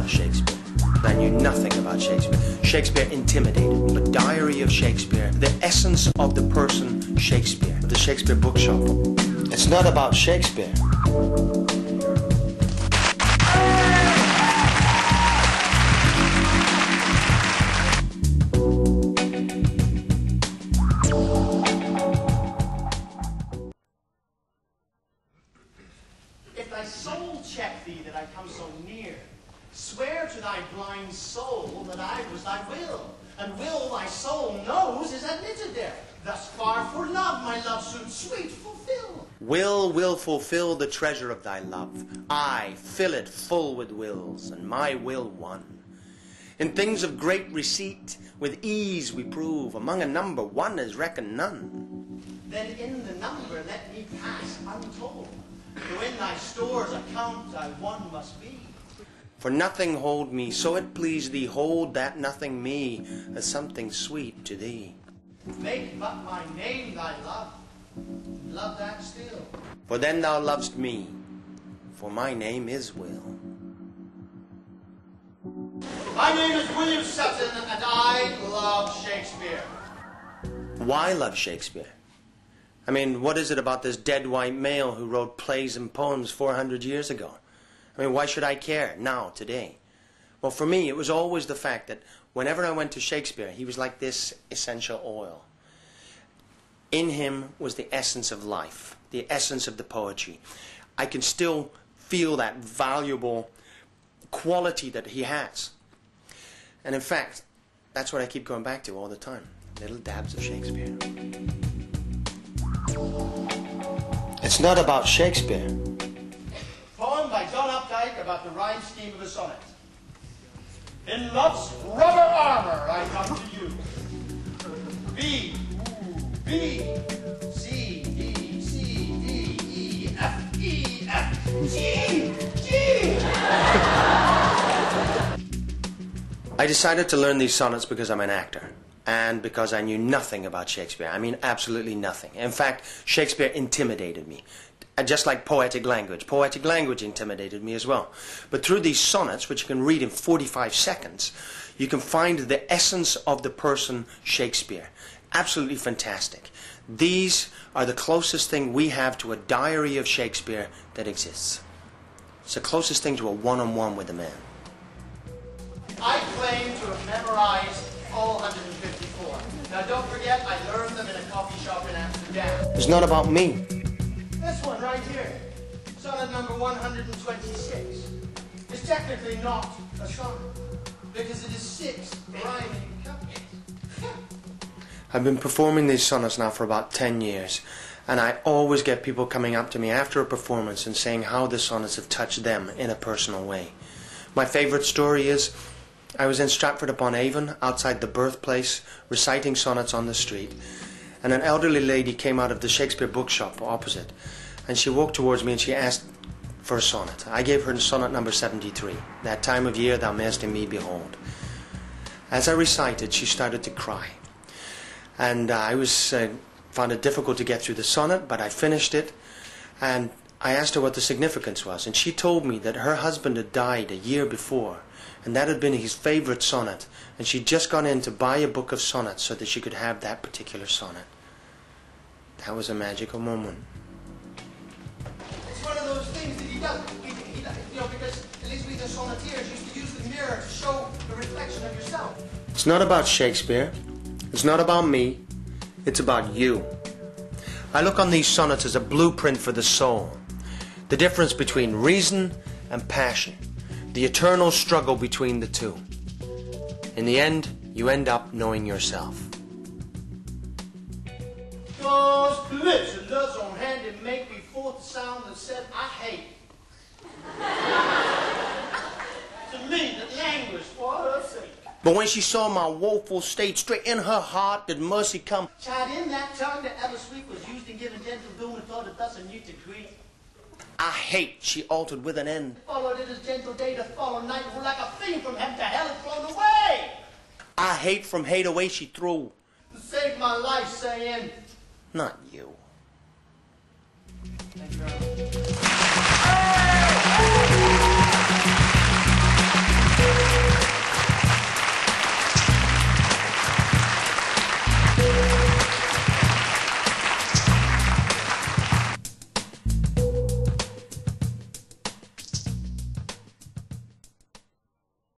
love Shakespeare. I knew nothing about Shakespeare. Shakespeare intimidated me. But Diary of Shakespeare, the essence of the person Shakespeare, the Shakespeare bookshop. It's not about Shakespeare. If thy soul check thee that I come so near, swear to thy blind soul that I was thy will, and will thy soul knows is admitted there. Thus far for love, my love suit sweet fulfill. Will fulfill the treasure of thy love. I fill it full with wills, and my will one. In things of great receipt, with ease we prove, among a number one is reckoned none. Then in the number let me pass untold, though in thy stores account I one must be. For nothing hold me, so it please thee, hold that nothing me, as something sweet to thee. Make but my name thy love, love that still. For then thou lovest me, for my name is Will. My name is William Sutton, and I love Shakespeare. Why love Shakespeare? I mean, what is it about this dead white male who wrote plays and poems 400 years ago? I mean, why should I care now, today? Well, for me, it was always the fact that whenever I went to Shakespeare, he was like this essential oil. In him was the essence of life, the essence of the poetry. I can still feel that valuable quality that he has. And in fact, that's what I keep going back to all the time. Little dabs of Shakespeare. It's not about Shakespeare. Poem by John Updike about the rhyme scheme of a sonnet. In love's rubber armor I come to you. B, B, C, D, C, D, E, F, E, F, G, G. I decided to learn these sonnets because I'm an actor. And because I knew nothing about Shakespeare. I mean, absolutely nothing. In fact, Shakespeare intimidated me. Just like poetic language. Poetic language intimidated me as well. But through these sonnets, which you can read in 45 seconds, you can find the essence of the person Shakespeare. Absolutely fantastic. These are the closest thing we have to a diary of Shakespeare that exists. It's the closest thing to a one-on-one with a man. I claim to have memorized all 154. Now don't forget, I learned them in a coffee shop in Amsterdam. It's not about me. This one right here, sonnet number 126, is technically not a sonnet, because it is 6 rhyming couplets. I've been performing these sonnets now for about 10 years, and I always get people coming up to me after a performance and saying how the sonnets have touched them in a personal way. My favorite story is, I was in Stratford-upon-Avon, outside the birthplace, reciting sonnets on the street, and an elderly lady came out of the Shakespeare bookshop opposite, and she walked towards me and she asked for a sonnet. I gave her sonnet number 73, That time of year thou mayst in me behold. As I recited, she started to cry, and I found it difficult to get through the sonnet, but I finished it, and I asked her what the significance was, and she told me that her husband had died a year before, and that had been his favorite sonnet, and she'd just gone in to buy a book of sonnets so that she could have that particular sonnet. That was a magical moment. It's one of those things that he does, you know, because at least we the sonneteers used to use the mirror to show the reflection of yourself. It's not about Shakespeare. It's not about me. It's about you. I look on these sonnets as a blueprint for the soul. The difference between reason and passion. The eternal struggle between the two. In the end, you end up knowing yourself. God's bliss and love's on hand and make me forth sound that said I hate. To me that languished for her sake. But when she saw my woeful state, straight in her heart did mercy come. Child, in that tongue that ever sweet was used in giving gentle doom and thought it thus a new degree. I hate, she altered with an end. Followed it as gentle day to follow night, who like a fiend from heaven to hell had flown away. I hate from hate away she threw. To save my life, saying, Not you. Thank you very much.